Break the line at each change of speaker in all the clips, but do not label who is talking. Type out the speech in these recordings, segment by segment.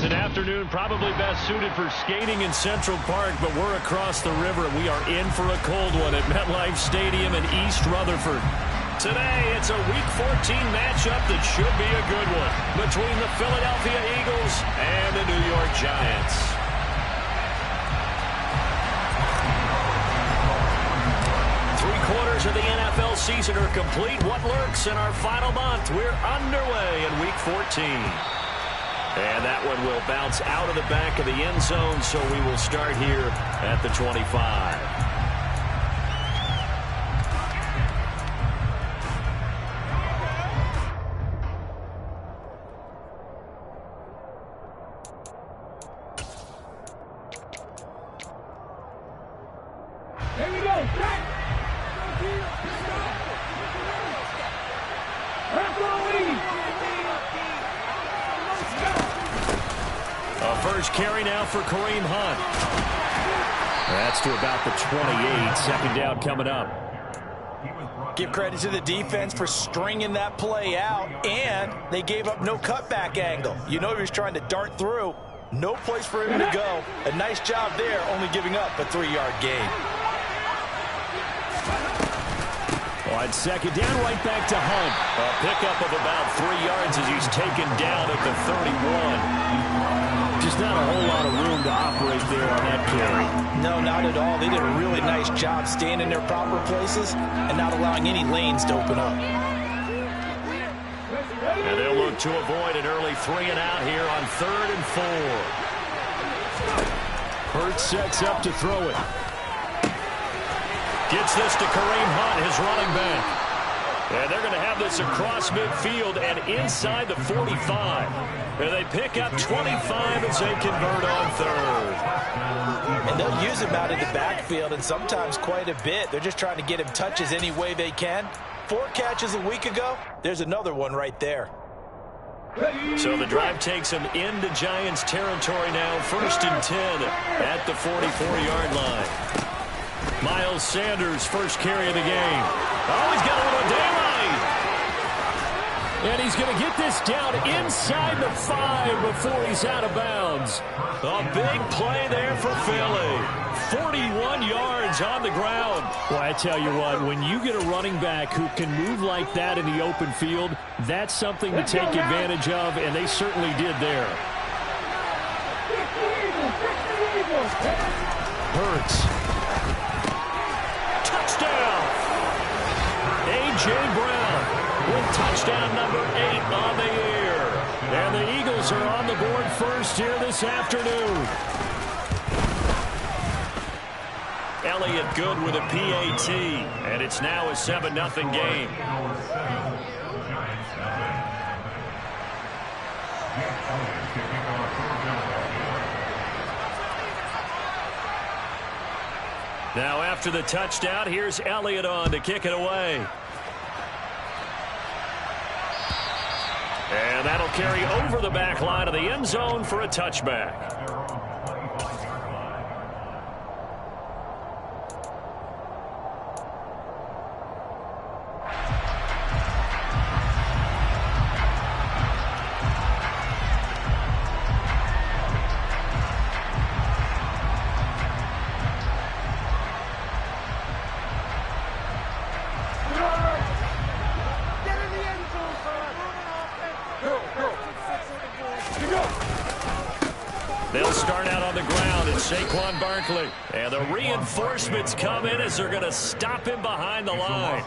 It's an afternoon probably best suited for skating in Central Park, but we're across the river, and we are in for a cold one at MetLife Stadium in East Rutherford. Today, it's a Week 14 matchup that should be a good one between the Philadelphia Eagles and the New York Giants. Three-quarters of the NFL season are complete. What lurks in our final month? We're underway in Week 14. And that one will bounce out of the back of the end zone, so we will start here at the 25. First carry now for Kareem Hunt. That's to about the 28. Second down coming up.
Give credit to the defense for stringing that play out, and they gave up no cutback angle. You know he was trying to dart through. No place for him to go. A nice job there, only giving up a 3-yard gain.
On second down, right back to Hunt. A pickup of about 3 yards as he's taken down at the 31. Just not a whole lot of room to operate there on that carry.
No, not at all. They did a really nice job staying in their proper places and not allowing any lanes to open up.
And they'll look to avoid an early 3-and-out here on 3rd and 4. Hurts sets up to throw it. Gets this to Kareem Hunt, his running back. And they're going to have this across midfield and inside the 45. And they pick up 25 as they convert on 3rd.
And they'll use him out in the backfield, and sometimes quite a bit. They're just trying to get him touches any way they can. 4 catches a week ago. There's another one right there.
So the drive takes him into Giants territory now. 1st and 10 at the 44-yard line. Miles Sanders, first carry of the game. Oh, he's got a little daylight. And he's going to get this down inside the 5 before he's out of bounds. A big play there for Philly. 41 yards on the ground. Well, I tell you what, when you get a running back who can move like that in the open field, that's something to take advantage of, and they certainly did there. Hurts. Touchdown! A.J. Brown with touchdown number 8 on the year. And the Eagles are on the board first here this afternoon. Elliott good with a PAT, and it's now a 7-0 game. Now after the touchdown, here's Elliott on to kick it away. And that'll carry over the back line of the end zone for a touchback. They'll start out on the ground. It's Saquon Barkley. And the reinforcements come in as they're going to stop him behind the line.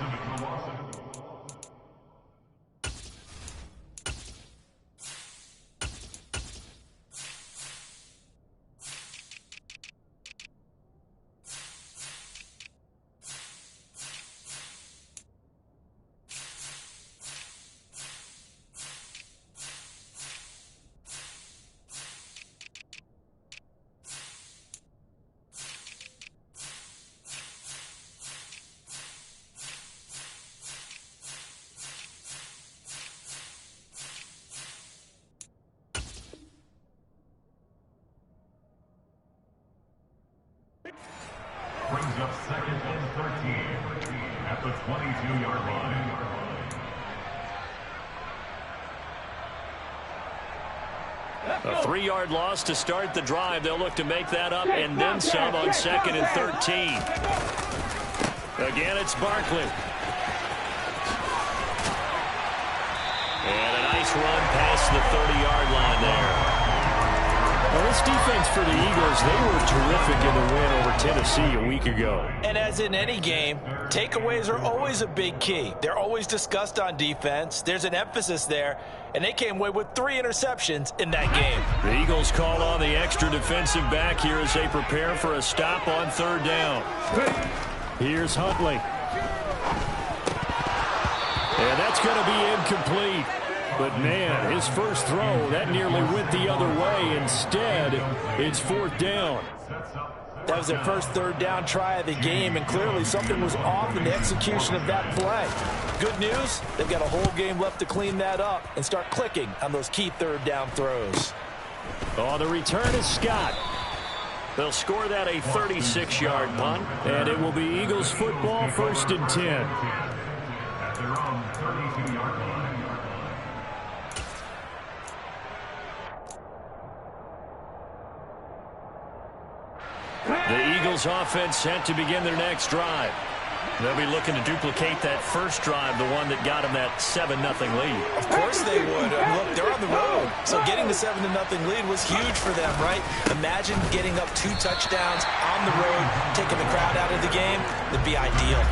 Brings up 2nd and 13 at the 22-yard line.
A 3-yard loss to start the drive. They'll look to make that up and then some on 2nd and 13. Again, it's Barkley. And a nice run past the 30-yard line there. Well, this defense for the Eagles, they were terrific in the win over Tennessee a week ago.
And as in any game, takeaways are always a big key. They're always discussed on defense. There's an emphasis there, and they came away with 3 interceptions in that game.
The Eagles call on the extra defensive back here as they prepare for a stop on 3rd down. Here's Huntley. And that's going to be incomplete. But, man, his first throw, that nearly went the other way. Instead, it's 4th down.
That was their first 3rd down try of the game, and clearly something was off in the execution of that play. Good news, they've got a whole game left to clean that up and start clicking on those key 3rd down throws.
Oh, the return is Scott. They'll score that a 36-yard punt, and it will be Eagles football, 1st and 10.
At their own 32-yard line.
The Eagles offense set to begin their next drive. They'll be looking to duplicate that first drive, the one that got them that 7-0 lead.
Of course they would. Look, they're on the road, so getting the 7-0 lead was huge for them, right? Imagine getting up 2 touchdowns on the road, taking the crowd out of the game. That'd be ideal.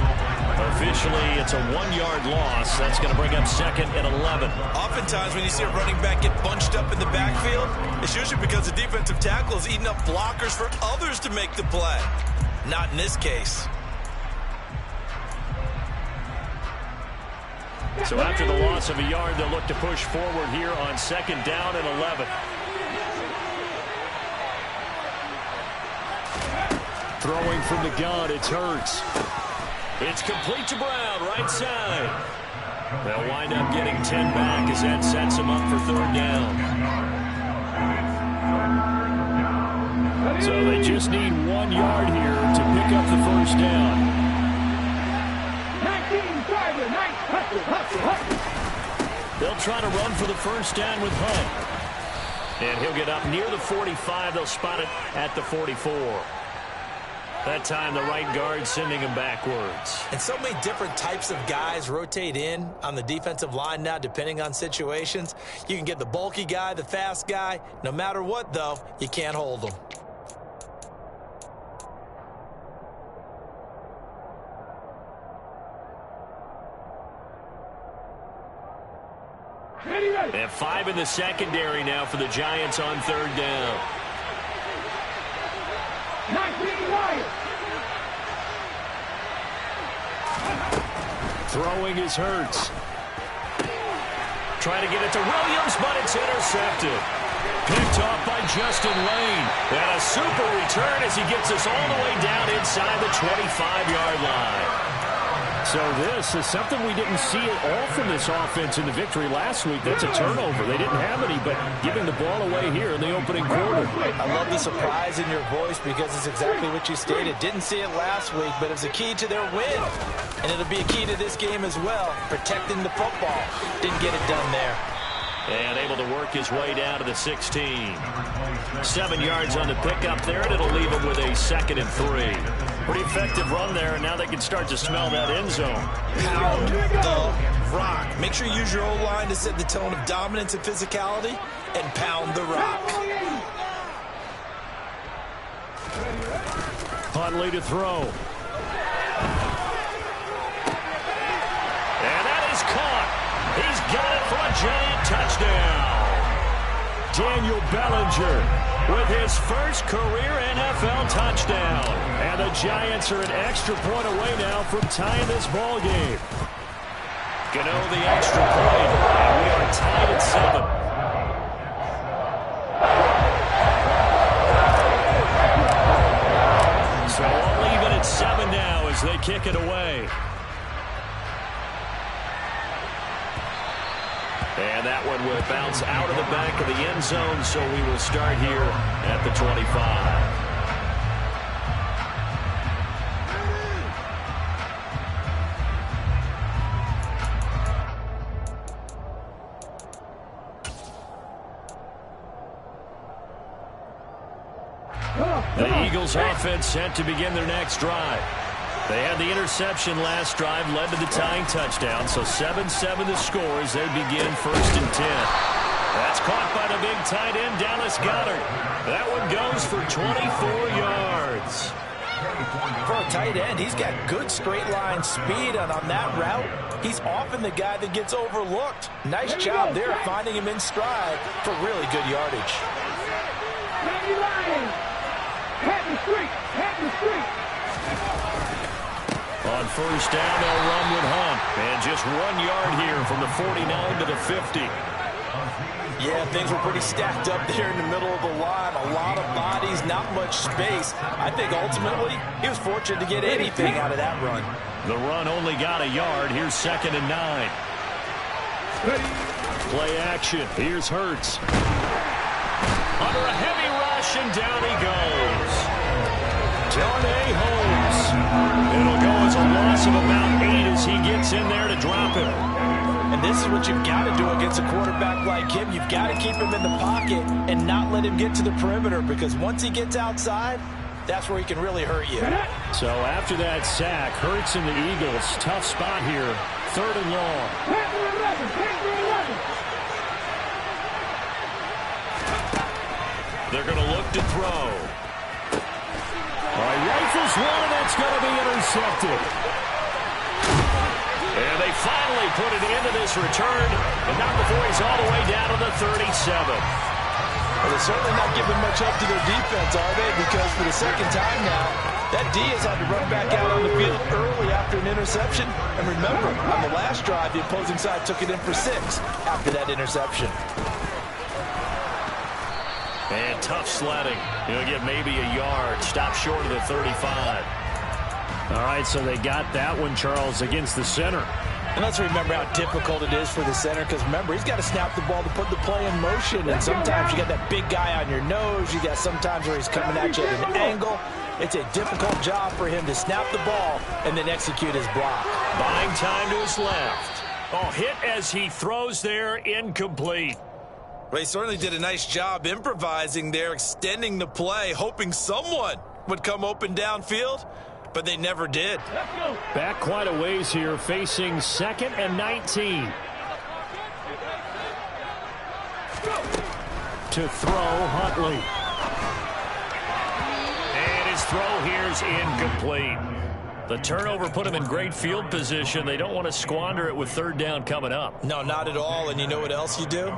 Officially, it's a 1-yard loss. That's going to bring up 2nd and 11.
Oftentimes, when you see a running back get bunched up in the backfield, it's usually because the defensive tackle is eating up blockers for others to make the play. Not in this case.
So after the loss of a yard, they'll look to push forward here on 2nd down and 11. Throwing from the gun, it's Hurts. It's complete to Brown, right side. They'll wind up getting 10 back as that sets them up for 3rd down. So they just need 1 yard here to pick up the 1st down. They'll try to run for the 1st down with Hunt. And he'll get up near the 45. They'll spot it at the 44. That time, the right guard sending him backwards.
And so many different types of guys rotate in on the defensive line now, depending on situations. You can get the bulky guy, the fast guy. No matter what, though, you can't hold them.
They have 5 in the secondary now for the Giants on 3rd down. Throwing is Hurts. Trying to get it to Williams, but it's intercepted. Picked off by Justin Lane. And a super return as he gets us all the way down inside the 25-yard line. So this is something we didn't see at all from this offense in the victory last week. That's a turnover. They didn't have any, but giving the ball away here in the opening quarter.
I love the surprise in your voice because it's exactly what you stated. Didn't see it last week, but it's a key to their win. And it'll be a key to this game as well, protecting the football. Didn't get it done there.
And able to work his way down to the 16. 7 yards on the pickup there, and it'll leave him with a 2nd and 3. Pretty effective run there, and now they can start to smell that end zone.
Pound the rock. Make sure you use your O-line to set the tone of dominance and physicality, and pound the rock.
Huntley to throw. And that is caught. He's got it for a giant touchdown. Daniel Bellinger with his first career NFL touchdown. And the Giants are an extra point away now from tying this ball game. Gano the extra point, and we are tied at 7. So all even at 7 now as they kick it away. And that one will bounce out of the back of the end zone, so we will start here at the 25. The Eagles offense set to begin their next drive. They had the interception last drive, led to the tying touchdown, so 7-7 the score as they begin 1st and 10. That's caught by the big tight end, Dallas Goedert. That one goes for 24 yards.
For a tight end, he's got good straight line speed, and on that route, he's often the guy that gets overlooked. Nice job there finding him in stride for really good yardage.
On 1st down, they'll run with Hunt. And just 1 yard here from the 49 to the 50.
Yeah, things were pretty stacked up there in the middle of the line. A lot of bodies, not much space. I think ultimately he was fortunate to get anything out of that run.
The run only got a yard. Here's 2nd and 9. Play action. Here's Hurts. Under a heavy rush, and down he goes. Darnay Holmes. It'll go as a loss of about 8 as he gets in there to drop it.
And this is what you've got to do against a quarterback like him. You've got to keep him in the pocket and not let him get to the perimeter, because once he gets outside, that's where he can really hurt you.
So after that sack, Hurts and the Eagles, tough spot here, 3rd and long. They're going to look to throw. All right, rifles one, and it's going to be intercepted. And they finally put it into this return, but not before he's all the way down to the 37.
Well, they're certainly not giving much up to their defense, are they? Because for the second time now, that D has had to run back out on the field early after an interception. And remember, on the last drive, the opposing side took it in for 6 after that interception.
And tough sledding. He'll get maybe a yard. Stop short of the 35. All right, so they got that one, Charles, against the center.
And let's remember how difficult it is for the center, because remember, he's got to snap the ball to put the play in motion. And sometimes you got that big guy on your nose. You got sometimes where he's coming at you at an angle. It's a difficult job for him to snap the ball and then execute his block.
Buying time to his left. Oh, hit as he throws there, incomplete.
Well, he certainly did a nice job improvising there, extending the play, hoping someone would come open downfield, but they never did.
Back quite a ways here, facing 2nd and 19. To throw, Huntley. And his throw here's incomplete. The turnover put him in great field position. They don't want to squander it with 3rd down coming up.
No, not at all. And you know what else you do?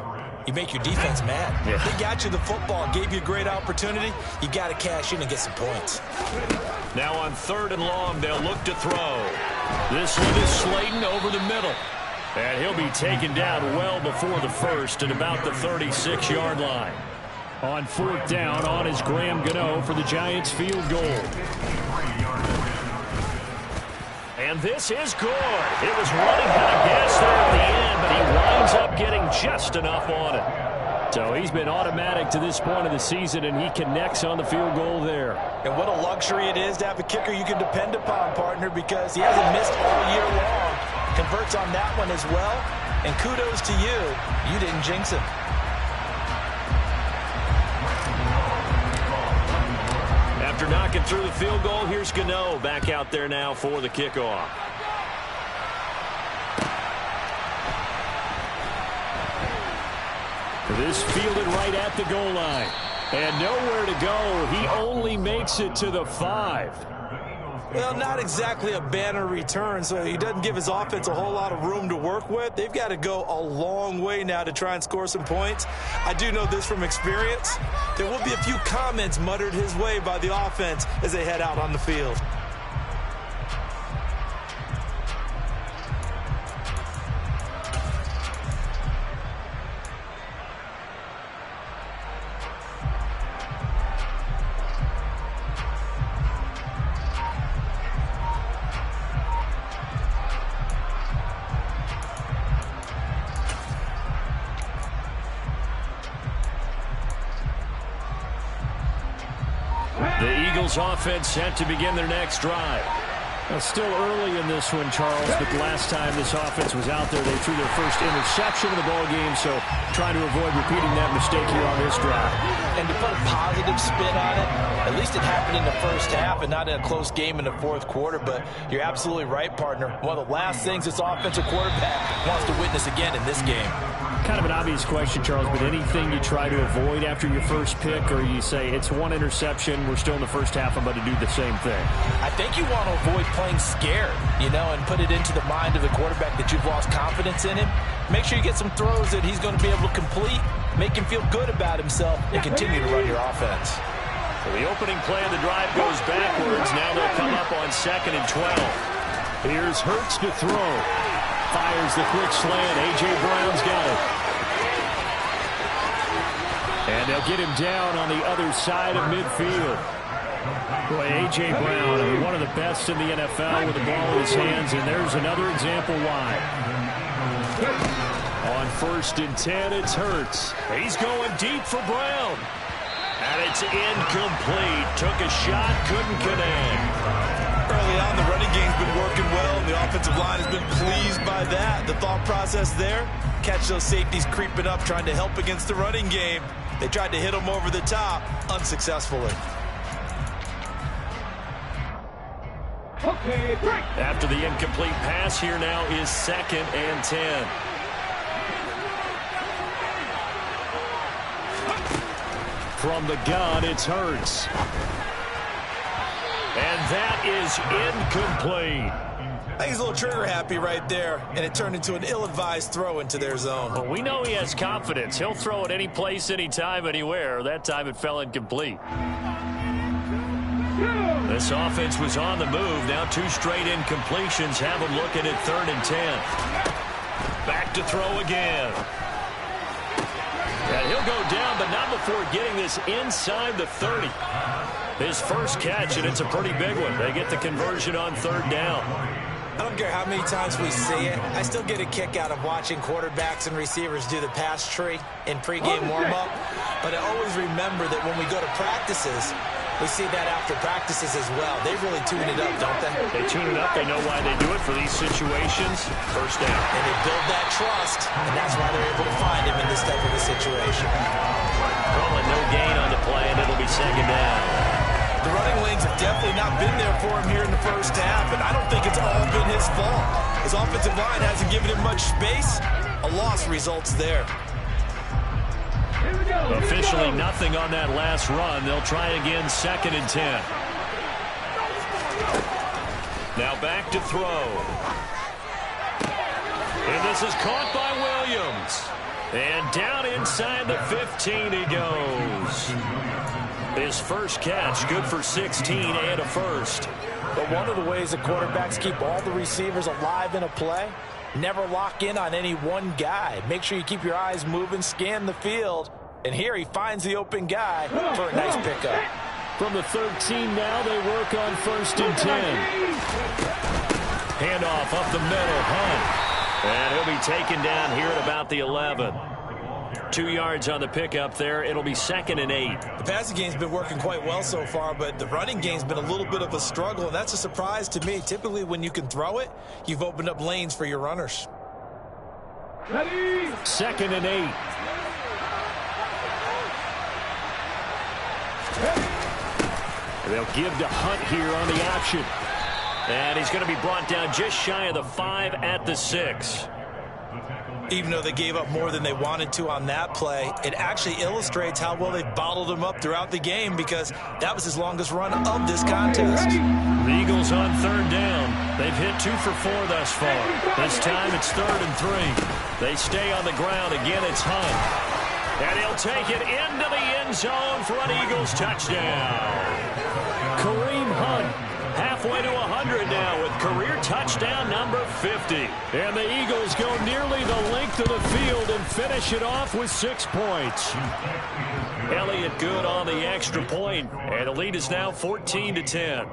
You make your defense mad. Yeah. They got you the football, gave you a great opportunity. You got to cash in and get some points.
Now on 3rd and long, they'll look to throw. This one is Slayton over the middle. And he'll be taken down well before the 1st at about the 36-yard line. On 4th down, on is Graham Gano for the Giants field goal. And this is good. It was running out of gas there at the end, but he winds up getting just enough on it. So he's been automatic to this point of the season, and he connects on the field goal there.
And what a luxury it is to have a kicker you can depend upon, partner, because he hasn't missed all year long. Converts on that one as well. And kudos to you. You didn't jinx him.
After knocking through the field goal, here's Gano back out there now for the kickoff. This fielded right at the goal line. And nowhere to go. He only makes it to the 5.
Well, not exactly a banner return, so he doesn't give his offense a whole lot of room to work with. They've got to go a long way now to try and score some points. I do know this from experience. There will be a few comments muttered his way by the offense as they head out on the field.
The Eagles offense set to begin their next drive. Well, still early in this one, Charles, but the last time this offense was out there, they threw their first interception of the ball game, so trying to avoid repeating that mistake here on this drive.
And to put a positive spin on it, at least it happened in the first half and not in a close game in the fourth quarter, but you're absolutely right, partner. One of the last things this offensive quarterback wants to witness again in this game.
Kind of an obvious question, Charles, but anything you try to avoid after your first pick, or you say it's one interception, we're still in the first half, I'm about to do the same thing?
I think you want to avoid playing scared, and put it into the mind of the quarterback that you've lost confidence in him. Make sure you get some throws that he's going to be able to complete, make him feel good about himself, and continue to run your offense.
So the opening play of the drive goes backwards. Now they'll come up on 2nd and 12. Here's Hurts to throw. Fires the quick slant. A.J. Brown's got it. And they'll get him down on the other side of midfield. Boy, A.J. Brown, one of the best in the NFL with the ball in his hands, and there's another example why. On 1st and 10, it's Hurts. He's going deep for Brown. And it's incomplete. Took a shot, couldn't connect.
Early on, the running game's been working well, and the offensive line has been pleased by that. The thought process there, catch those safeties creeping up, trying to help against the running game. They tried to hit them over the top, unsuccessfully.
After the incomplete pass, here now is 2nd and 10. From the gun, it's Hurts. And that is incomplete.
I think he's a little trigger happy right there, and it turned into an ill-advised throw into their zone.
Well, we know he has confidence. He'll throw it any place, anytime, anywhere. That time it fell incomplete. This offense was on the move. Now 2 straight incompletions have him looking at 3rd and 10. Back to throw again. And he'll go down, but not before getting this inside the 30. His first catch, and it's a pretty big one. They get the conversion on 3rd down.
I don't care how many times we see it. I still get a kick out of watching quarterbacks and receivers do the pass tree in pregame warm-up. But I always remember that when we go to practices, we see that after practices as well. They really tune it up, don't they?
They tune it up. They know why they do it for these situations. First down.
And they build that trust, and that's why they're able to find him in this type of a situation.
Calling no gain on the play, and it'll be 2nd down.
The running lanes have definitely not been there for him here in the first half, and I don't think it's all been his fault. His offensive line hasn't given him much space. A loss results there.
Officially nothing on that last run. They'll try again 2nd and 10. Now back to throw. And this is caught by Williams. And down inside the 15 he goes. His first catch, good for 16 and a first.
But one of the ways that quarterbacks keep all the receivers alive in a play, never lock in on any one guy. Make sure you keep your eyes moving, scan the field. And here he finds the open guy for a nice pickup.
From the 13 now, they work on 1st and 10. Handoff up the middle, Hunt. And he'll be taken down here at about the 11. 2 yards on the pickup there. It'll be 2nd and 8.
The passing game's been working quite well so far, but the running game's been a little bit of a struggle, and that's a surprise to me. Typically, when you can throw it, you've opened up lanes for your runners.
Ready? 2nd and 8. They'll give to Hunt here on the option. And he's going to be brought down just shy of the 5 at the 6.
Even though they gave up more than they wanted to on that play, it actually illustrates how well they bottled him up throughout the game, because that was his longest run of this contest.
The Eagles on 3rd down. They've hit 2 for 4 thus far. This time it's 3rd and 3. They stay on the ground. Again, it's Hunt. And he'll take it into the end zone for an Eagles touchdown. Kareem Hunt, halfway to 100 now with career touchdown number 50. And the Eagles go nearly the length of the field and finish it off with 6 points. Elliott good on the extra point, and the lead is now 14-10.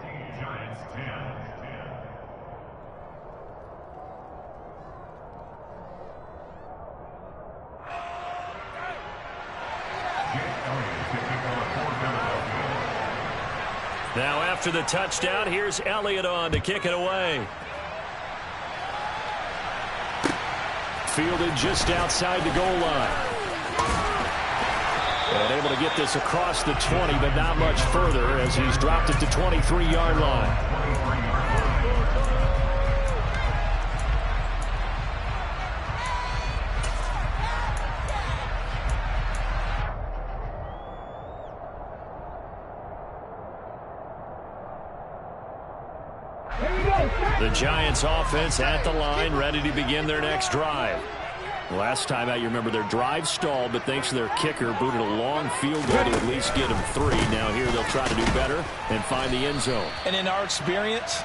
Now after the touchdown, here's Elliott on to kick it away. Fielded just outside the goal line. And able to get this across the 20, but not much further as he's dropped it to 23-yard line. The Giants offense at the line, ready to begin their next drive. Last time out, you remember their drive stalled, but thanks to their kicker, booted a long field goal to at least get them 3. Now here they'll try to do better and find the end zone.
And in our experience,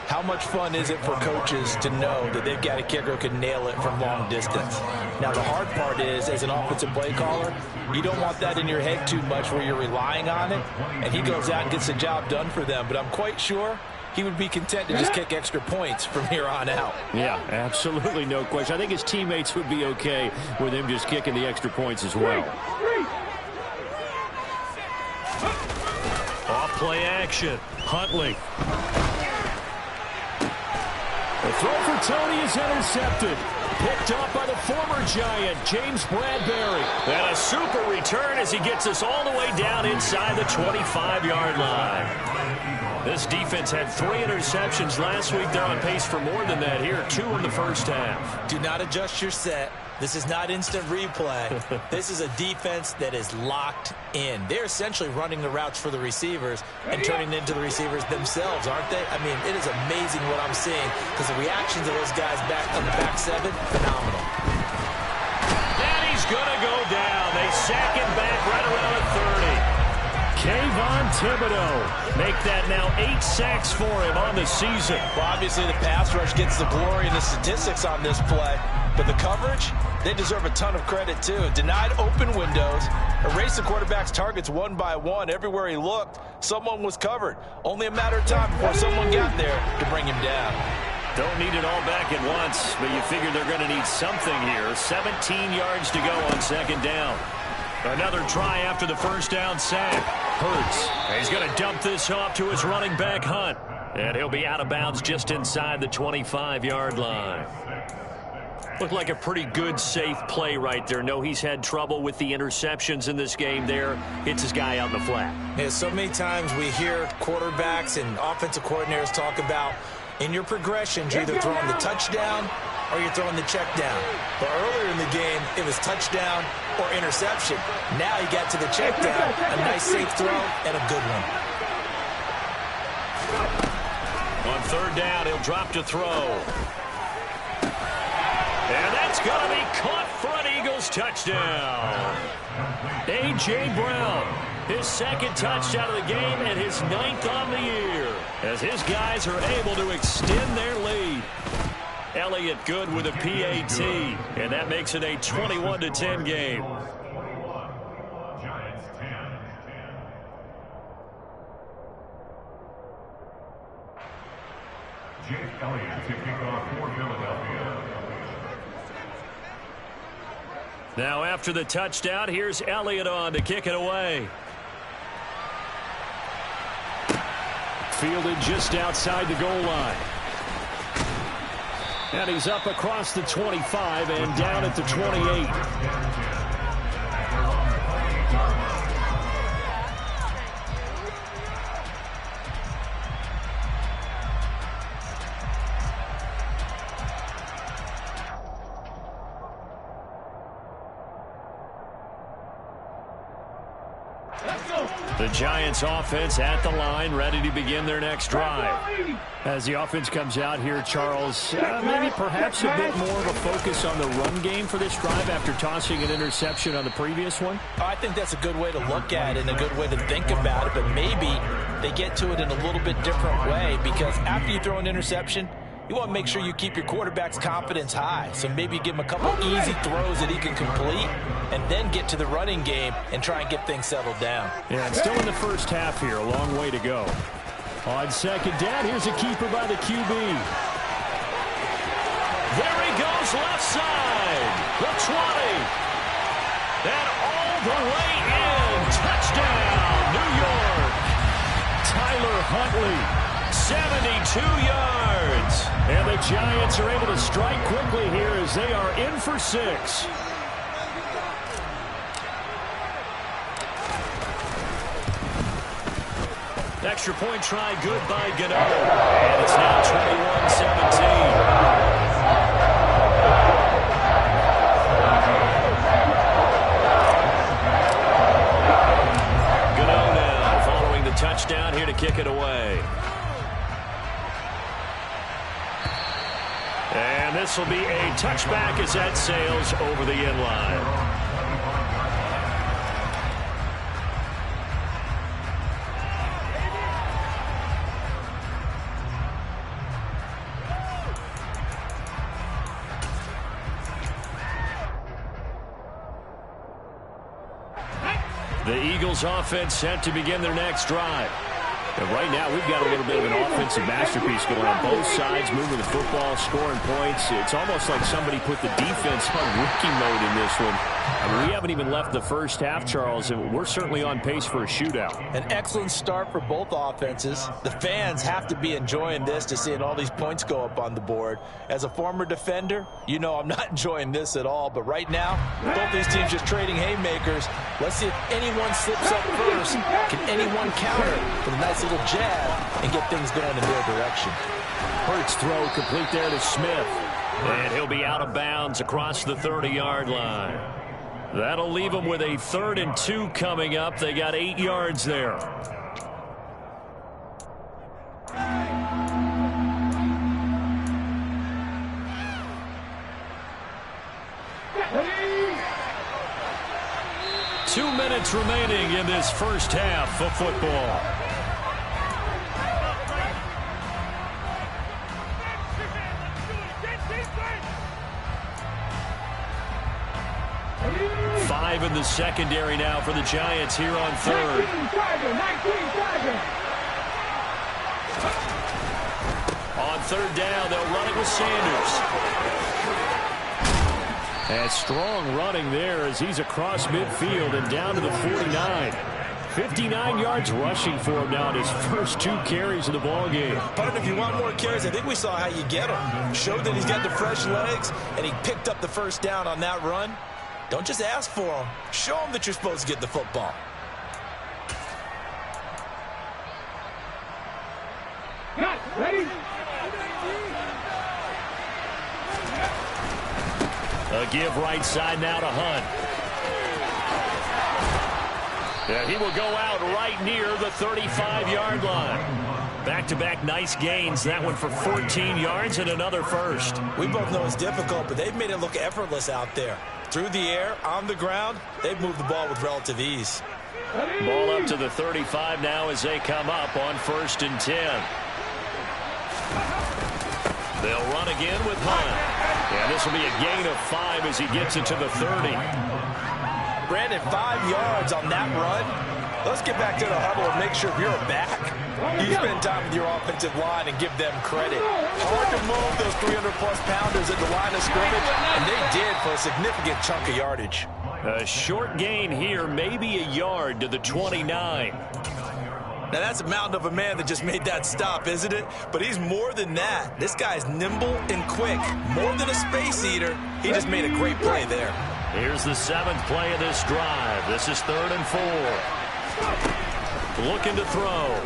how much fun is it for coaches to know that they've got a kicker who can nail it from long distance? Now, the hard part is, as an offensive play caller, you don't want that in your head too much where you're relying on it, and he goes out and gets the job done for them. But I'm quite sure he would be content to just kick extra points from here on out.
Yeah, absolutely no question. I think his teammates would be okay with him just kicking the extra points as well. Off play action. Huntley. The throw for Tony is intercepted. Picked up by the former Giant, James Bradbury. And a super return as he gets us all the way down inside the 25-yard line. This defense had 3 interceptions last week. They're on pace for more than that here, 2 in the first half.
Do not adjust your set. This is not instant replay. This is a defense that is locked in. They're essentially running the routes for the receivers and turning into the receivers themselves, aren't they? I mean, it is amazing what I'm seeing because the reactions of those guys back on the back 7, phenomenal.
And he's going to go down. They sack him back right around the 30. Kayvon Thibodeau make that now 8 sacks for him on the season.
Well, obviously the pass rush gets the glory and the statistics on this play, but the coverage, they deserve a ton of credit too. Denied open windows, erased the quarterback's targets one by one. Everywhere he looked, someone was covered. Only a matter of time before someone got there to bring him down.
Don't need it all back at once, but you figure they're going to need something here. 17 yards to go on second down. Another try after the first down sack. Hurts. He's going to dump this off to his running back, Hunt. And he'll be out of bounds just inside the 25-yard line. Looked like a pretty good, safe play right there. No, he's had trouble with the interceptions in this game there. Hits his guy out in the flat.
Yeah, so many times we hear quarterbacks and offensive coordinators talk about in your progressions, you're either throwing the touchdown or you're throwing the check down. But earlier in the game, it was touchdown or interception. Now he got to the check down. A nice safe throw and a good one.
On third down, he'll drop to throw. And that's going to be caught for an Eagles touchdown. A.J. Brown, his second touchdown of the game and his 9th on the year, as his guys are able to extend their lead. Elliott good with a PAT, and that makes it a 21-10 game.
Giants 10. Jake Elliott to kick off for Philadelphia.
Now after the touchdown, here's Elliott on to kick it away. Fielded just outside the goal line. And he's up across the 25 and down at the 28. The Giants offense at the line, ready to begin their next drive. As the offense comes out here, Charles, maybe perhaps a bit more of a focus on the run game for this drive after tossing an interception on the previous one?
I think that's a good way to look at it and a good way to think about it, but maybe they get to it in a little bit different way because after you throw an interception, you want to make sure you keep your quarterback's confidence high. So maybe give him a couple easy throws that he can complete and then get to the running game and try and get things settled down.
Yeah, it's still in the first half here. A long way to go. On second down, here's a keeper by the QB. There he goes left side. The 20. And all the way in. Touchdown, New York. Tyler Huntley, 72 yards. And the Giants are able to strike quickly here as they are in for 6. Extra point try good by Gano. And it's now 21-17. Touchdown here to kick it away. And this will be a touchback as that sails over the end line. The Eagles offense set to begin their next drive. And right now, we've got a little bit of an offensive masterpiece going on both sides, moving the football, scoring points. It's almost like somebody put the defense on rookie mode in this one. I mean, we haven't even left the first half, Charles, and we're certainly on pace for a shootout.
An excellent start for both offenses. The fans have to be enjoying this, to seeing all these points go up on the board. As a former defender, you know I'm not enjoying this at all. But right now, both these teams just trading haymakers. Let's see if anyone slips up first. Can anyone counter with a nice little jab and get things going in their direction?
Hurts throw complete there to Smith. And he'll be out of bounds across the 30-yard line. That'll leave them with a 3rd and 2 coming up. They got 8 yards there. Two minutes remaining in this first half of football. Five in the secondary now for the Giants here on 3rd. On 3rd down, they'll run it with Sanders. And strong running there as he's across midfield and down to the 49. 59 yards rushing for him now in his first 2 carries of the ballgame.
Partner, if you want more carries, I think we saw how you get him. Showed that he's got the fresh legs, and he picked up the first down on that run. Don't just ask for him. Show him that you're supposed to get the football.
Ready?
A give right side now to Hunt. Yeah, he will go out right near the 35-yard line. Back-to-back nice gains. That one for 14 yards and another first.
We both know it's difficult, but they've made it look effortless out there. Through the air, on the ground, they've moved the ball with relative ease.
Ball up to the 35 now as they come up on 1st and 10. They'll run again with Hunt. And this will be a gain of 5 as he gets it to the 30.
Brandon, 5 yards on that run. Let's get back to the huddle and make sure if you're a back, you spend time with your offensive line and give them credit. Hard to move those 300-plus pounders at the line of scrimmage, and they did for a significant chunk of yardage.
A short gain here, maybe a yard to the 29.
Now, that's a mountain of a man that just made that stop, isn't it? But he's more than that. This guy's nimble and quick. More than a space eater, he just made a great play there.
Here's the 7th play of this drive. This is 3rd and 4. Looking to throw.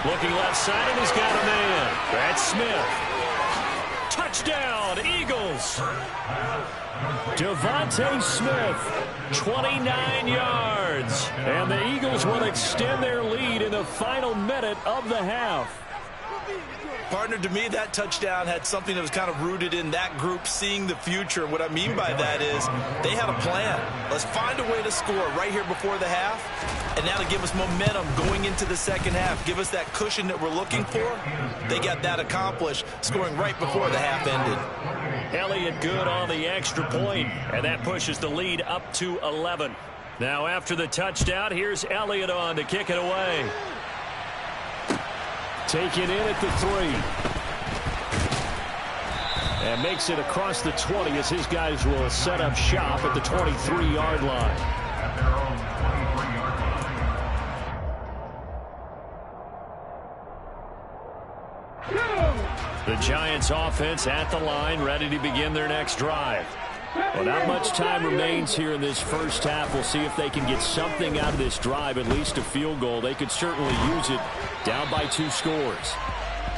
Looking left side, and he's got a man. That's Smith. Touchdown, Eagles. Devontae Smith, 29 yards. And the Eagles will extend their lead in the final minute of the half.
Partner, to me, that touchdown had something that was kind of rooted in that group seeing the future. What I mean by that is they had a plan. Let's find a way to score right here before the half, and now to give us momentum going into the second half, give us that cushion that we're looking for. They got that accomplished, scoring right before the half ended.
Elliott good on the extra point, and that pushes the lead up to 11. Now after the touchdown, here's Elliott on to kick it away. Taken in at the 3. And makes it across the 20 as his guys will set up shop at the 23-yard line. The Giants offense at the line, ready to begin their next drive. Well, not much time remains here in this first half. We'll see if they can get something out of this drive, at least a field goal. They could certainly use it, down by 2 scores.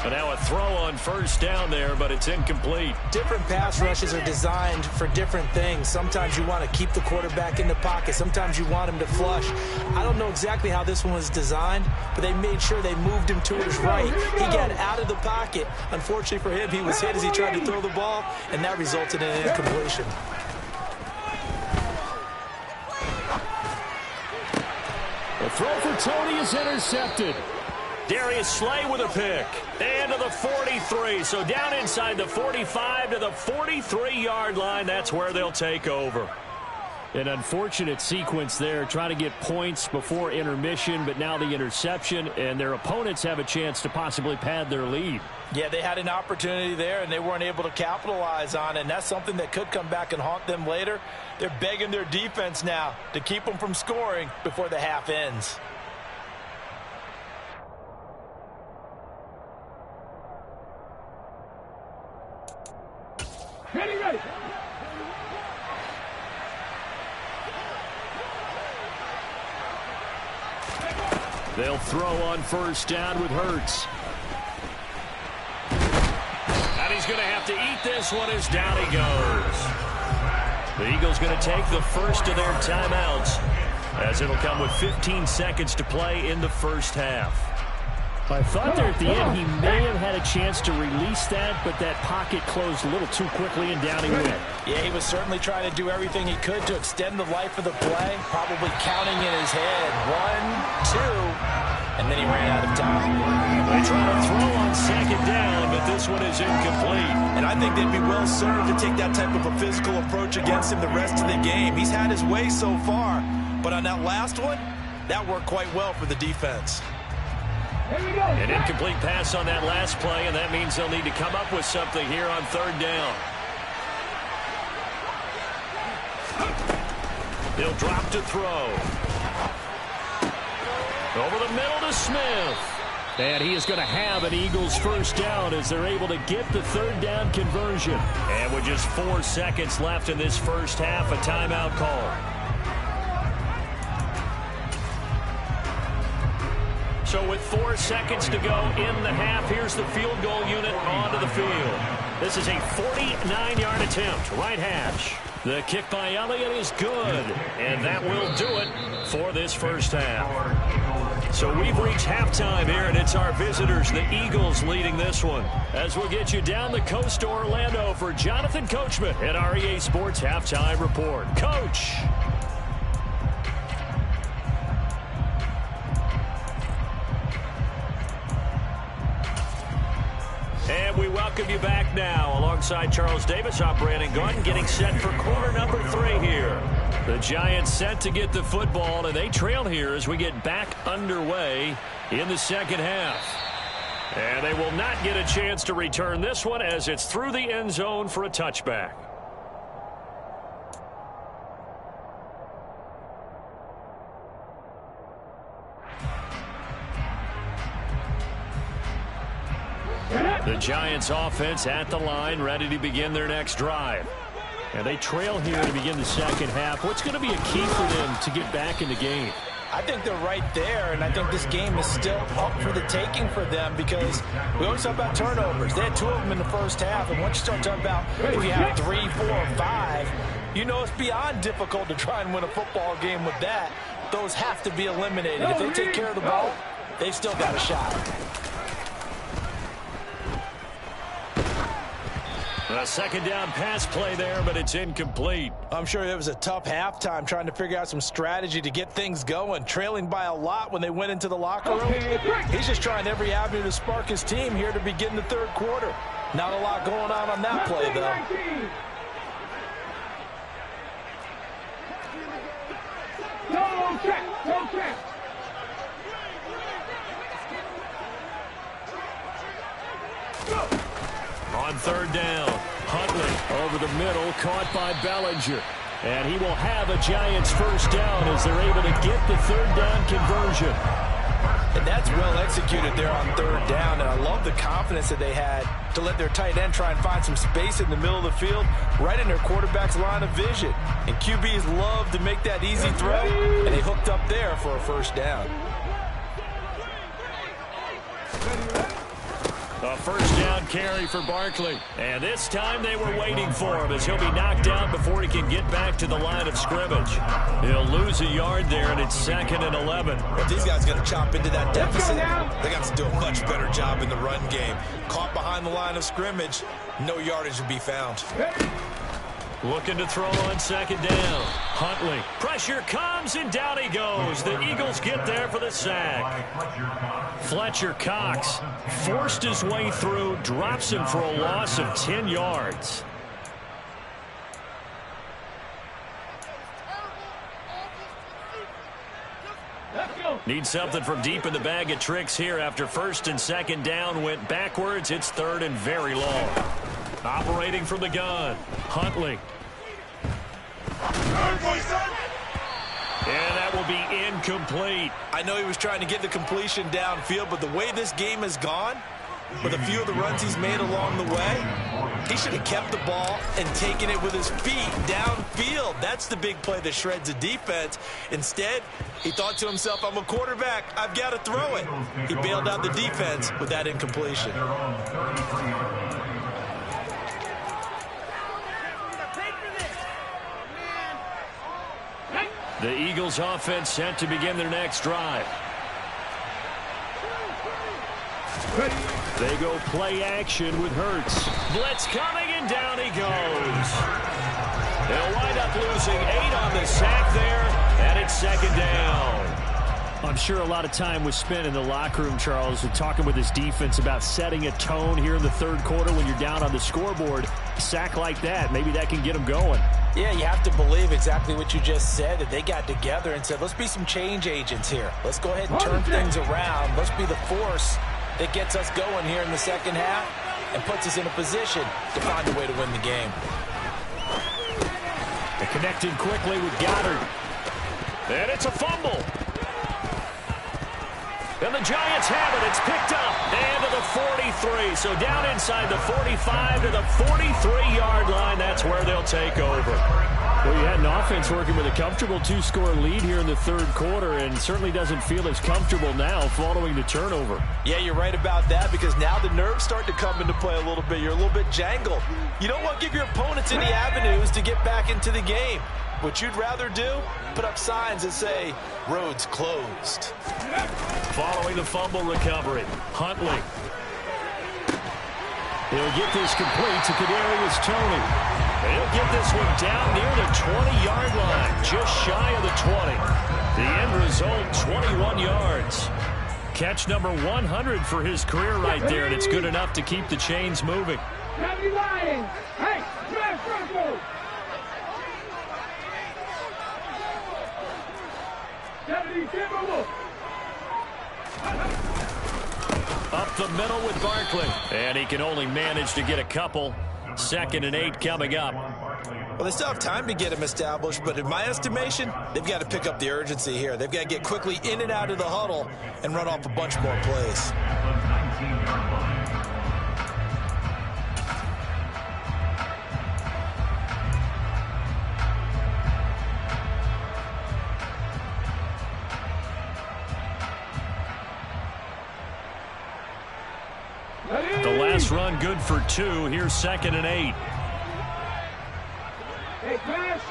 But now a throw on first down there, but it's incomplete.
Different pass rushes are designed for different things. Sometimes you want to keep the quarterback in the pocket. Sometimes you want him to flush. I don't know exactly how this one was designed, but they made sure they moved him to his right. He got out of the pocket. Unfortunately for him, he was hit as he tried to throw the ball, and that resulted in an incompletion.
The throw for Tony is intercepted. Darius Slay with a pick. And to the 43. So down inside the 45 to the 43-yard line. That's where they'll take over. An unfortunate sequence there, trying to get points before intermission, but now the interception, and their opponents have a chance to possibly pad their lead.
Yeah, they had an opportunity there, and they weren't able to capitalize on it, and that's something that could come back and haunt them later. They're begging their defense now to keep them from scoring before the half ends.
Ready.
They'll throw on first down with Hurts. And he's going to have to eat this one as down he goes. The Eagles going to take the first of their timeouts, as it'll come with 15 seconds to play in the first half. I thought there at the end he may have had a chance to release that, but that pocket closed a little too quickly and down he went.
Yeah, he was certainly trying to do everything he could to extend the life of the play, probably counting in his head 1, 2, and then he ran out of time.
They try to throw on second down, but this one is incomplete.
And I think they'd be well served to take that type of a physical approach against him the rest of the game. He's had his way so far, but on that last one, that worked quite well for the defense.
An incomplete pass on that last play, and that means they'll need to come up with something here on third down. He'll drop to throw. Over the middle to Smith. And he is going to have an Eagles first down as they're able to get the third down conversion. And with just 4 seconds left in this first half, a timeout call. So with 4 seconds to go in the half, here's the field goal unit onto the field. This is a 49-yard attempt, right hash. The kick by Elliott is good, and that will do it for this first half. So we've reached halftime here, and it's our visitors, the Eagles, leading this one. As we'll get you down the coast to Orlando for Jonathan Coachman at our EA Sports Halftime Report. Coach. And we welcome you back now alongside Charles Davis. I'm Brandon Gordon getting set for quarter number 3 here. The Giants set to get the football, and they trail here as we get back underway in the second half. And they will not get a chance to return this one as it's through the end zone for a touchback. The Giants offense at the line, ready to begin their next drive. And they trail here to begin the second half. What's going to be a key for them to get back in the game?
I think they're right there, and I think this game is still up for the taking for them because we always talk about turnovers. They had 2 of them in the first half, and once you start talking about if you have 3, 4, 5, you know it's beyond difficult to try and win a football game with that. Those have to be eliminated. If they take care of the ball, they've still got a shot.
A second down pass play there, but it's incomplete.
I'm sure it was a tough halftime trying to figure out some strategy to get things going. Trailing by a lot when they went into the locker room. He's just trying every avenue to spark his team here to begin the third quarter. Not a lot going on that play, though.
No check.
On third down, Huntley over the middle, caught by Bellinger. And he will have a Giants first down as they're able to get the third down conversion.
And that's well executed there on third down. And I love the confidence that they had to let their tight end try and find some space in the middle of the field, right in their quarterback's line of vision. And QBs love to make that easy throw, and they hooked up there for a first down.
A first down carry for Barkley. And this time they were waiting for him as he'll be knocked out before he can get back to the line of scrimmage. He'll lose a yard there, and it's 2nd and 11.
But these guys got to chop into that deficit. They got to do a much better job in the run game. Caught behind the line of scrimmage, no yardage would be found.
Looking to throw on 2nd down. Huntley. Pressure comes, and down he goes. The Eagles get there for the sack. Fletcher Cox forced his way through, drops him for a loss of 10 yards. Need something from deep in the bag of tricks here after 1st and 2nd down went backwards. It's 3rd and very long. Operating from the gun, Huntley. And that will be incomplete.
I know he was trying to get the completion downfield, but the way this game has gone, with a few of the runs he's made along the way, he should have kept the ball and taken it with his feet downfield. That's the big play that shreds the defense. Instead, he thought to himself, I'm a quarterback, I've got to throw it. He bailed out the defense with that incompletion.
The Eagles offense set to begin their next drive. They go play action with Hurts. Blitz coming, and down he goes. They'll wind up losing 8 on the sack there, and it's 2nd down. I'm sure a lot of time was spent in the locker room, Charles, and talking with his defense about setting a tone here in the 3rd quarter when you're down on the scoreboard. A sack like that, maybe that can get them going.
Yeah, you have to believe exactly what you just said, that they got together and said, let's be some change agents here. Let's go ahead and turn things around. Let's be the force that gets us going here in the 2nd half and puts us in a position to find a way to win the game.
They connected quickly with Goddard. And it's a fumble. And the Giants have it. It's picked up. And to the 43. So down inside the 45 to the 43-yard line. That's where they'll take over. Well, you had an offense working with a comfortable 2-score lead here in the 3rd quarter, and certainly doesn't feel as comfortable now following the turnover.
Yeah, you're right about that, because now the nerves start to come into play a little bit. You're a little bit jangled. You don't want to give your opponents any avenues to get back into the game. What you'd rather do, put up signs that say, roads closed.
Following the fumble recovery, Huntley. He'll get this complete to Kadarius Toney. And he'll get this one down near the 20-yard line, just shy of the 20. The end result, 21 yards. Catch number 100 for his career right there, and it's good enough to keep the chains moving.
Hey,
Up the middle with Barkley. And he can only manage to get a couple. 2nd and 8 coming up.
Well, they still have time to get him established, but in my estimation, they've got to pick up the urgency here. They've got to get quickly in and out of the huddle and run off a bunch more plays.
The last run good for 2. Here's 2nd and 8.
Hey, Clash.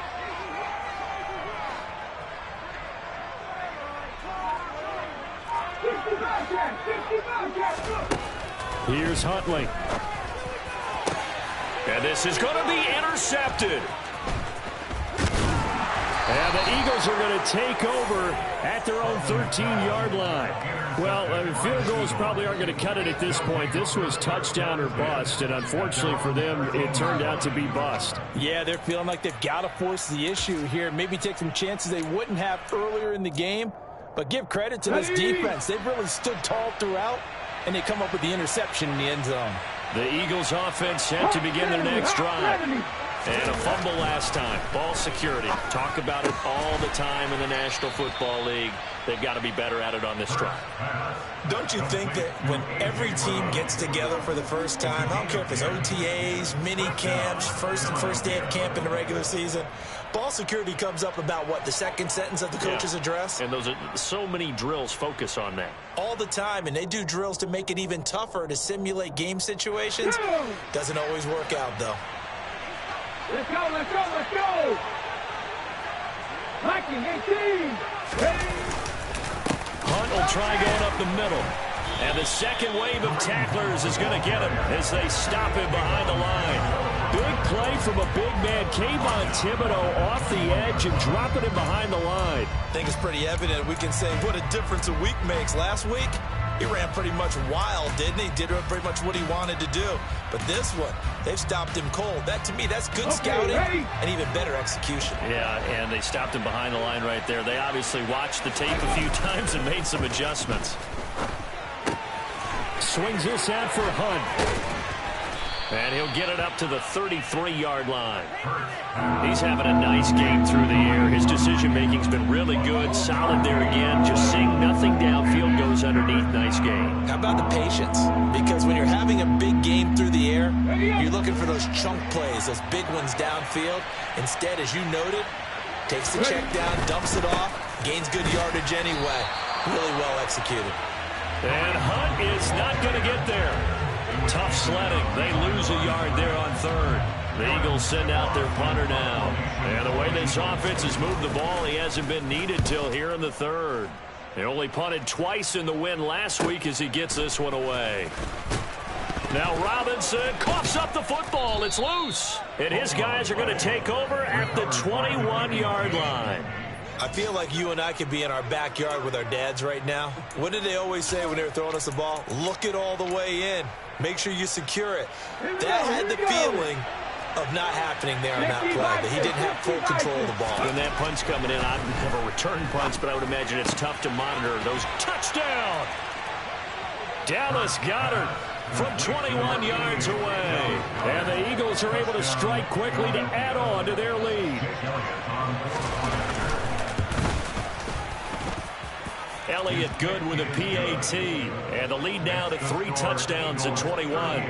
Here's Huntley. And this is going to be intercepted. And the Eagles are going to take over at their own 13-yard line. Well, field goals probably aren't going to cut it at this point. This was touchdown or bust, and unfortunately for them, it turned out to be bust.
Yeah, they're feeling like they've got to force the issue here. Maybe take some chances they wouldn't have earlier in the game. But give credit to this defense. They've really stood tall throughout, and they come up with the interception in the end zone.
The Eagles offense set to begin their next drive. And a fumble last time. Ball security. Talk about it all the time in the National Football League. They've got to be better at it on this drive.
Don't you think that when every team gets together for the first time, I don't care if it's OTAs, mini camps, first day of camp in the regular season, ball security comes up about, what, the second sentence of the coach's address?
And those are so many drills focus on that.
All the time, and they do drills to make it even tougher to simulate game situations. Doesn't always work out, though.
Let's go, let's go, let's go! Viking 18!
Hunt will try going up the middle. And the second wave of tacklers is going to get him as they stop him behind the line. Big play from a big man. Kayvon Thibodeau off the edge and dropping him behind the line.
I think it's pretty evident. We can say what a difference a week makes. Last week, he ran pretty much wild, didn't he? Did pretty much what he wanted to do. But this one, they've stopped him cold. That, to me, that's good scouting and even better execution.
Yeah, and they stopped him behind the line right there. They obviously watched the tape a few times and made some adjustments. Swings this out for Hunt. And he'll get it up to the 33-yard line. He's having a nice game through the air. His decision-making's been really good. Solid there again. Just seeing nothing downfield, goes underneath. Nice game.
How about the patience? Because when you're having a big game through the air, you're looking for those chunk plays, those big ones downfield. Instead, as you noted, takes the check down, dumps it off, gains good yardage anyway. Really well executed.
And Hunt is not going to get there. Tough sledding. They lose a yard there on third. The Eagles send out their punter now. And the way this offense has moved the ball, he hasn't been needed till here in the third. They only punted twice in the win last week as he gets this one away. Now Robinson coughs up the football. It's loose. And his guys are going to take over at the 21-yard line.
I feel like you and I could be in our backyard with our dads right now. What did they always say when they were throwing us the ball? Look it all the way in. Make sure you secure it. That had the feeling of not happening there on that play, that he didn't have full control of the ball.
When that punch coming in, I'd have a return punch, but I would imagine it's tough to monitor those. Touchdown! Dallas Goedert from 21 yards away. And the Eagles are able to strike quickly to add on to their lead. Elliott good with a PAT. And the lead now to 3 touchdowns at 21.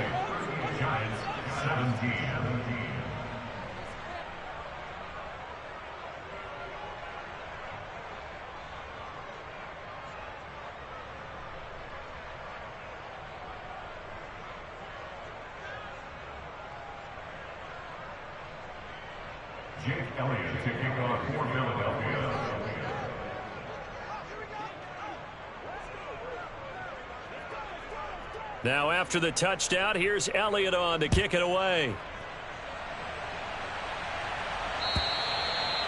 Jake Elliott to kick off for Philadelphia.
Now after the touchdown, here's Elliott on to kick it away.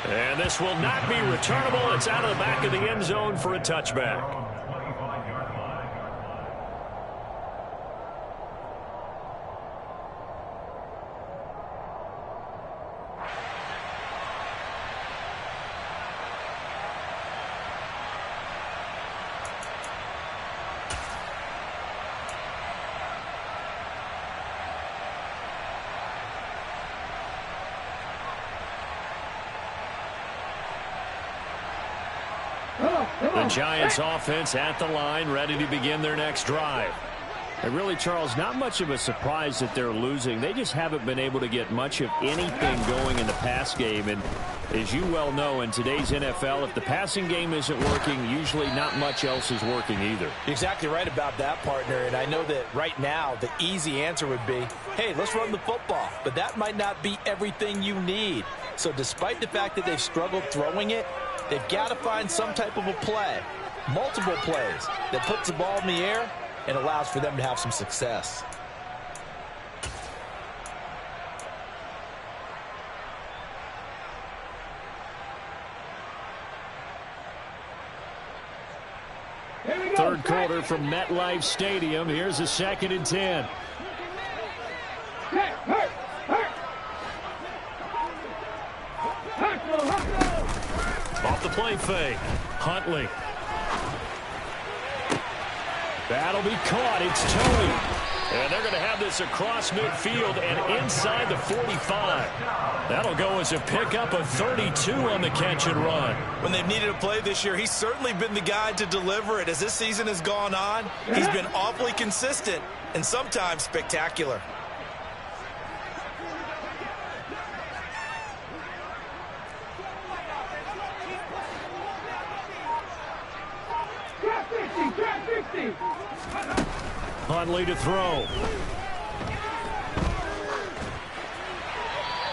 And this will not be returnable. It's out of the back of the end zone for a touchback. The Giants offense at the line, ready to begin their next drive. And really, Charles, not much of a surprise that they're losing. They just haven't been able to get much of anything going in the pass game. And as you well know, in today's NFL, if the passing game isn't working, usually not much else is working either.
You're exactly right about that, partner. And I know that right now the easy answer would be, hey, let's run the football. But that might not be everything you need. So despite the fact that they've struggled throwing it, they've got to find some type of a play, multiple plays, that puts the ball in the air and allows for them to have some success.
Third quarter from MetLife Stadium. Here's a 2nd and 10. Off the play fake. Huntley. That'll be caught. It's Tony. And they're going to have this across midfield and inside the 45. That'll go as a pickup of 32 on the catch and run.
When they've needed a play this year, he's certainly been the guy to deliver it. As this season has gone on, he's been awfully consistent and sometimes spectacular.
Huntley to throw.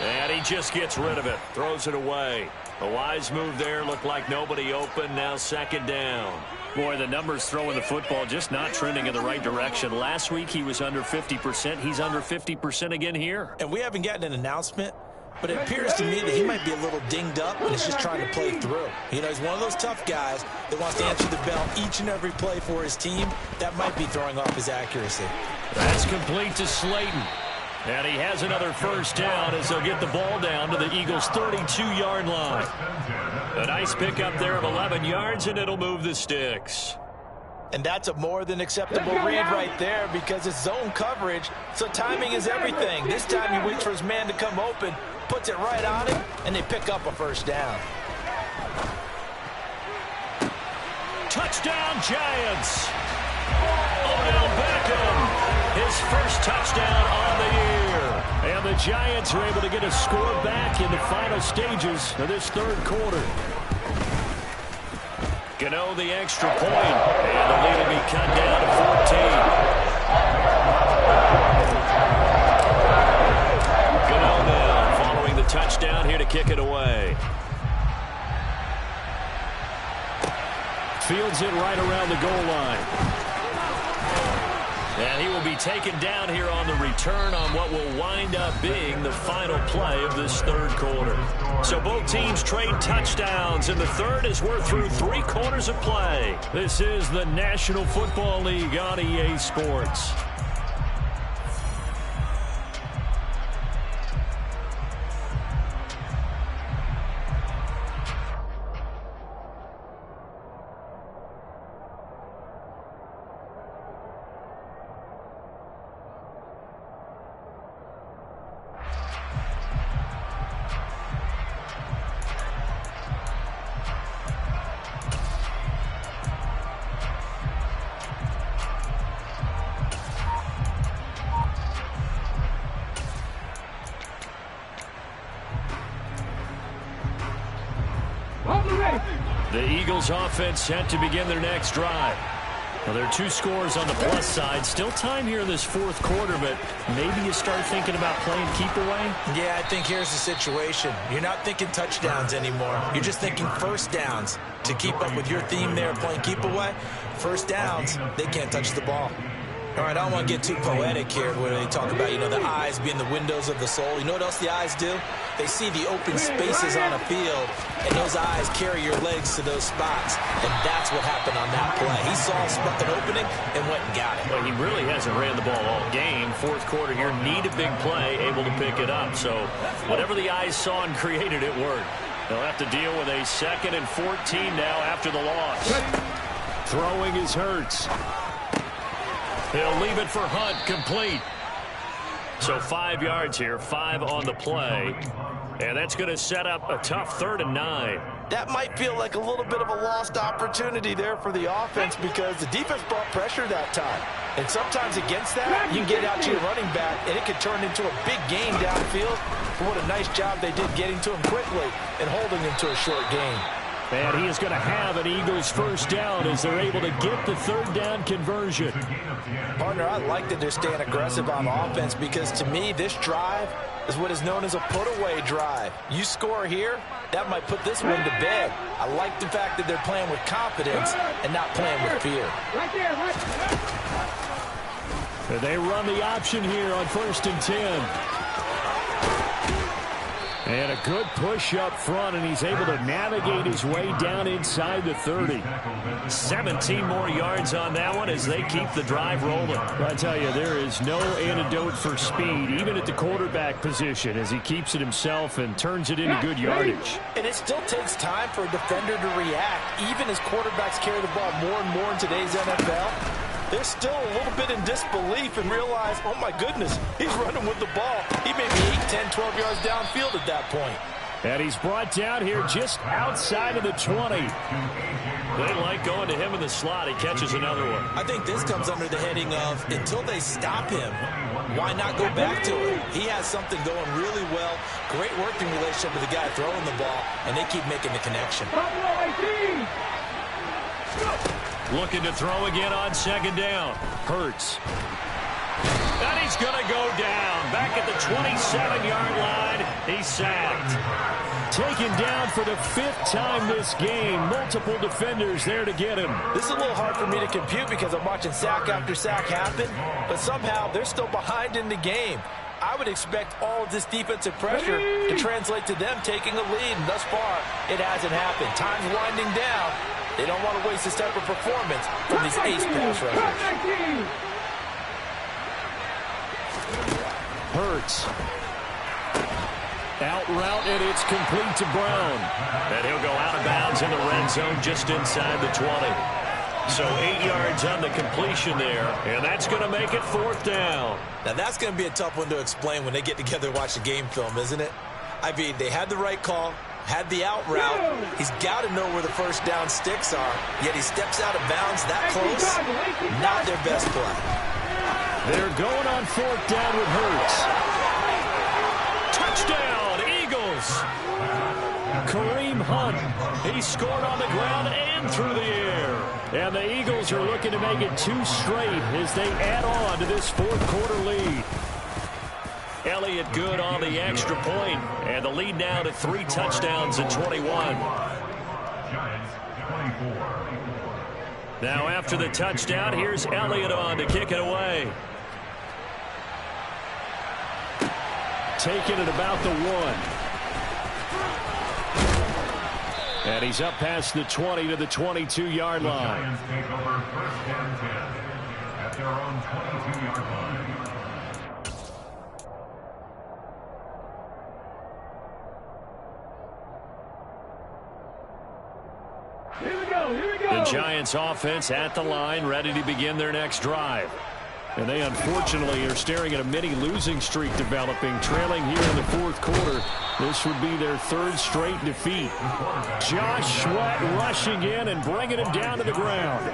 And he just gets rid of it. Throws it away. A wise move there. Looked like nobody open. Now second down. Boy, the numbers throwing the football just not trending in the right direction. Last week he was under 50%. He's under 50% again here.
And we haven't gotten an announcement, but it appears to me that he might be a little dinged up and is just trying to play through. You know, he's one of those tough guys that wants to answer the bell each and every play for his team. That might be throwing off his accuracy.
That's complete to Slayton. And he has another first down as they'll get the ball down to the Eagles' 32-yard line. A nice pickup there of 11 yards, and it'll move the sticks.
And that's a more than acceptable read right there because it's zone coverage, so timing is everything. This time he waits for his man to come open, puts it right on him, and they pick up a first down.
Touchdown, Giants! Odell Beckham, his first touchdown on the year. And the Giants are able to get a score back in the final stages of this third quarter. Gano the extra point, and the lead will be cut down to 14. Gano now following the touchdown here to kick it away. Fields it right around the goal line. And he will be taken down here on the return on what will wind up being the final play of this third quarter. So both teams trade touchdowns, and the third as we're through 3 quarters of play. This is the National Football League on EA Sports. The Eagles offense set to begin their next drive. Well, there are 2 scores on the plus side. Still time here in this fourth quarter, but maybe you start thinking about playing keep away?
Yeah, I think here's the situation. You're not thinking touchdowns anymore. You're just thinking first downs. To keep up with your theme there, playing keep away, first downs, they can't touch the ball. All right, I don't want to get too poetic here where they talk about, the eyes being the windows of the soul. You know what else the eyes do? They see the open spaces on a field, and those eyes carry your legs to those spots. And that's what happened on that play. He saw an opening and went and got it.
Well, he really hasn't ran the ball all game. Fourth quarter here, need a big play, able to pick it up. So whatever the eyes saw and created, it worked. They'll have to deal with a 2nd and 14 now after the loss. Throwing is Hurts. He'll leave it for Hunt, complete. So 5 yards here, 5 on the play. And that's going to set up a tough 3rd and 9.
That might feel like a little bit of a lost opportunity there for the offense because the defense brought pressure that time. And sometimes against that, you can get out to your running back, and it could turn into a big game downfield. But what a nice job they did getting to him quickly and holding him to a short gain.
And he is going to have an Eagles first down as they're able to get the 3rd down conversion.
Partner, I like that they're staying aggressive on offense because to me, this drive is what is known as a put-away drive. You score here, that might put this one to bed. I like the fact that they're playing with confidence and not playing with fear.
Right there, right there.
They run the option here on 1st and 10. And a good push up front, and he's able to navigate his way down inside the 30. 17 more yards on that one as they keep the drive rolling. I tell you, there is no antidote for speed, even at the quarterback position, as he keeps it himself and turns it into good yardage.
And it still takes time for a defender to react, even as quarterbacks carry the ball more and more in today's NFL. they're still a little bit in disbelief and realize, oh my goodness, he's running with the ball. He may be 8, 10, 12 yards downfield at that point.
And he's brought down here just outside of the 20. They like going to him in the slot. He catches another one.
I think this comes under the heading of, until they stop him, why not go back to it? He has something going really well. Great working relationship with the guy throwing the ball, and they keep making the connection.
Looking to throw again on second down. Hurts. And he's going to go down. Back at the 27-yard line. He's sacked. Taken down for the 5th time this game. Multiple defenders there to get him.
This is a little hard for me to compute because I'm watching sack after sack happen, but somehow they're still behind in the game. I would expect all of this defensive pressure to translate to them taking a lead, and thus far, it hasn't happened. Time's winding down. They don't want to waste this type of performance from these ace pass rushers.
Hurts. Out route, and it's complete to Brown. And he'll go out of bounds in the red zone just inside the 20. So 8 yards on the completion there, and that's going to make it 4th down.
Now that's going to be a tough one to explain when they get together and watch the game film, isn't it? I mean, they had the right call, had the out route. He's got to know where the first down sticks are, yet he steps out of bounds that close. Not their best play.
They're going on 4th down with Hurts. Touchdown, Eagles. Kareem Hunt. He scored on the ground and through the air. And the Eagles are looking to make it 2 straight as they add on to this 4th quarter lead. Elliott good on the extra point, and the lead now to 3 touchdowns at 21.
Giants 24.
Now after the touchdown, here's Elliott on to kick it away. Taking it about the 1. And he's up past the 20 to the 22-yard line.
Giants take over 1st and 10 at their own 22-yard line.
Here we go, here we go.
The Giants offense at the line, ready to begin their next drive. And they unfortunately are staring at a mini losing streak developing, trailing here in the 4th quarter. This would be their 3rd straight defeat. Josh Sweat rushing in and bringing him down to the ground.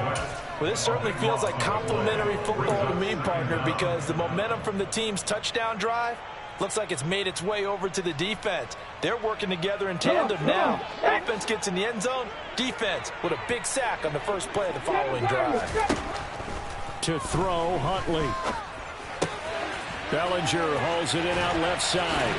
Well, this certainly feels like complimentary football to me, partner, because the momentum from the team's touchdown drive looks like it's made its way over to the defense. They're working together in tandem now. Offense gets in the end zone. Defense with a big sack on the first play of the following drive.
To throw, Huntley. Bellinger hauls it in out left side.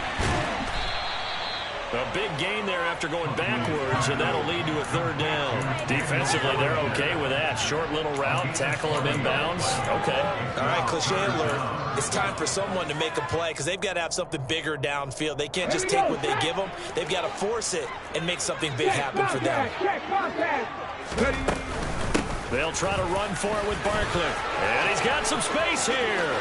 A big gain there after going backwards, and that'll lead to a 3rd down. Defensively, they're okay with that. Short little route, tackle him inbounds. Okay.
All right, cliche alert. It's time for someone to make a play because they've got to have something bigger downfield. They can't just take what they give them. They've got to force it and make something big happen for them.
They'll try to run for it with Barkley. And he's got some space here.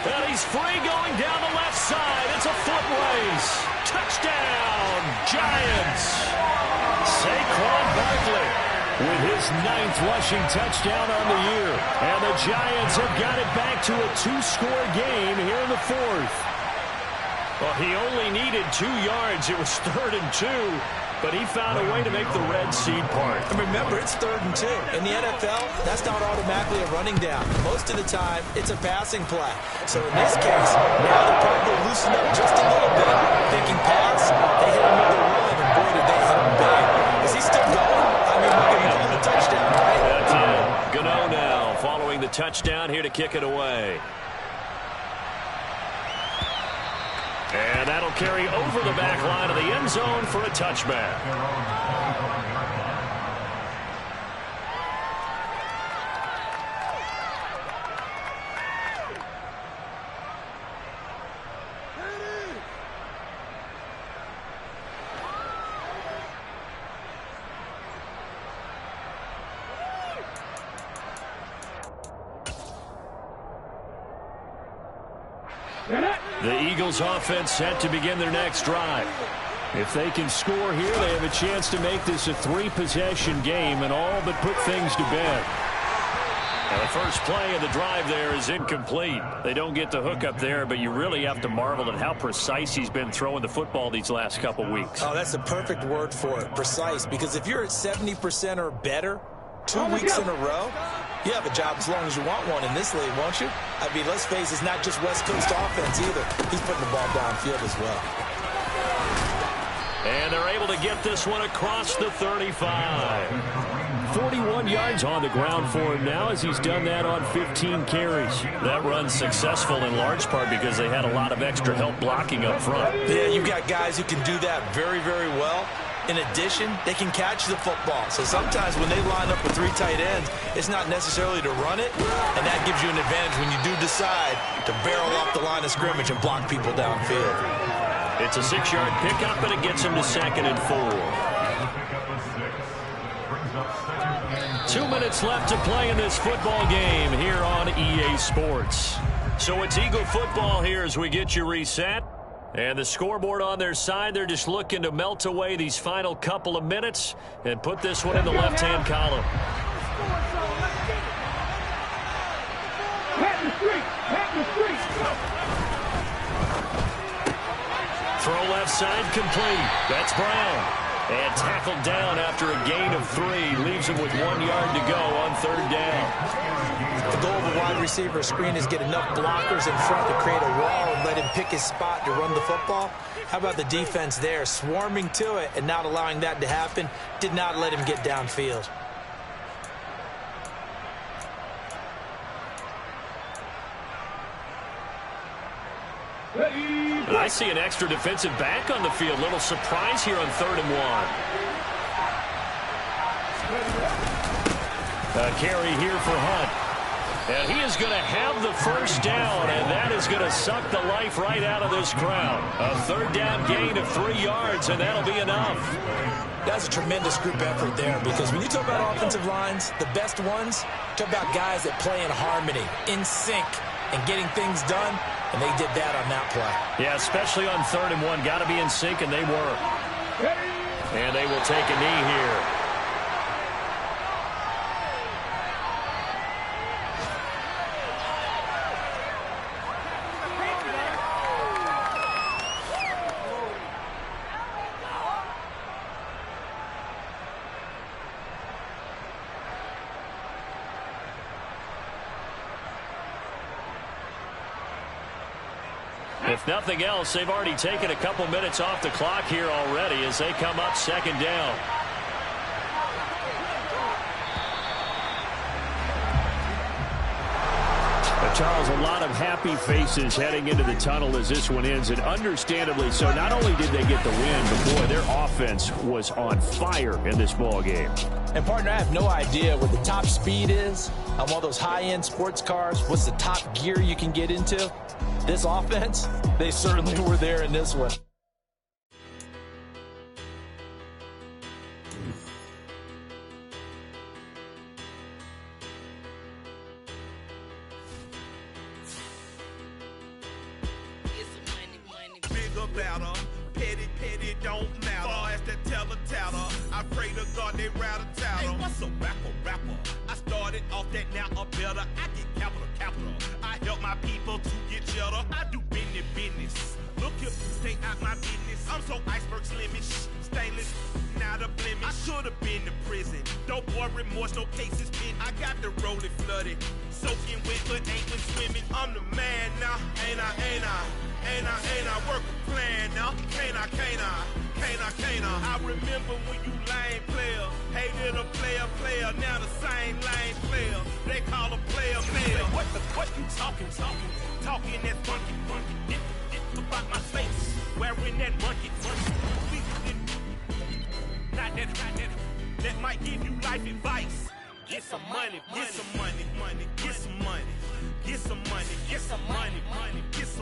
And he's free going down the left side. It's a foot race. Touchdown, Giants. Saquon Barkley with his 9th rushing touchdown on the year. And the Giants have got it back to a 2-score game here in the 4th. Well, he only needed 2 yards. It was 3rd and 2. But he found a way to make the red seed part.
And remember, it's 3rd and 2. In the NFL, that's not automatically a running down. Most of the time, it's a passing play. So in this case, now they're probably loosened up just a little bit. Thinking pass, they hit him with the run, and boy, did they hit him big. Is he still going? I mean, we're going to give him a touchdown, right?
That's it. Gano now following the touchdown here to kick it away. And that'll carry over the back line of the end zone for a touchback. The Eagles offense set to begin their next drive. If they can score here, they have a chance to make this a 3-possession game and all but put things to bed. Now the first play of the drive there is incomplete. They don't get the hook up there, but you really have to marvel at how precise he's been throwing the football these last couple weeks.
Oh, that's the perfect word for it, precise, because if you're at 70% or better 2 weeks in a row, you have a job as long as you want one in this league, won't you? I mean, let's face it, it's not just West Coast offense either. He's putting the ball downfield as well.
And they're able to get this one across the 35. 41 yards on the ground for him now as he's done that on 15 carries. That run's successful in large part because they had a lot of extra help blocking up front.
Yeah, you've got guys who can do that very, very well. In addition, they can catch the football. So sometimes when they line up with 3 tight ends, it's not necessarily to run it, and that gives you an advantage when you do decide to barrel off the line of scrimmage and block people downfield.
It's a 6-yard pickup, and it gets him to 2nd and 4. 2 minutes left to play in this football game here on EA Sports. So it's Eagle football here as we get you reset. And the scoreboard on their side, they're just looking to melt away these final couple of minutes and put this one in the left-hand column. Throw left side complete. That's Brown. And tackled down after a gain of 3. Leaves him with 1 yard to go on 3rd down.
The goal of a wide receiver screen is get enough blockers in front to create a wall and let him pick his spot to run the football. How about the defense there, swarming to it and not allowing that to happen? Did not let him get downfield.
I see an extra defensive back on the field. Little surprise here on 3rd and 1. A carry here for Hunt. And he is going to have the first down, and that is going to suck the life right out of this crowd. A 3rd down gain of 3 yards, and that'll be enough.
That's a tremendous group effort there, because when you talk about offensive lines, the best ones, talk about guys that play in harmony, in sync, and getting things done, and they did that on that play.
Yeah, especially on 3rd and 1. Got to be in sync, and they were. And they will take a knee here. If nothing else, they've already taken a couple minutes off the clock here already as they come up 2nd down. Charles, a lot of happy faces heading into the tunnel as this one ends, and understandably so. Not only did they get the win, but boy, their offense was on fire in this ball game.
And partner, I have no idea what the top speed is on one of those high-end sports cars. What's the top gear you can get into? This offense, they certainly were there in this one.
Petty don't matter. Far as that teller, I pray to God they rattle tattle. Hey, what's a rapper? I started off that, now a better. I get capital. I help my people to get cheddar. I do business. Look here, stay out my business. I'm so iceberg slimish, stainless, not a blemish. I should have been to prison. Don't boy remorse, no cases pinned. I got the rolling flooded, soaking wet, but ain't been swimming. I'm the man now, ain't I? Work a plan now, can't I? I remember when you lame player, hated a player, now the same lame player. They call a player. What you talking that funky, get about my face, wearing that monkey. Not that might give you life advice. Get some money, get some money, get some money, get some money, get some money, get some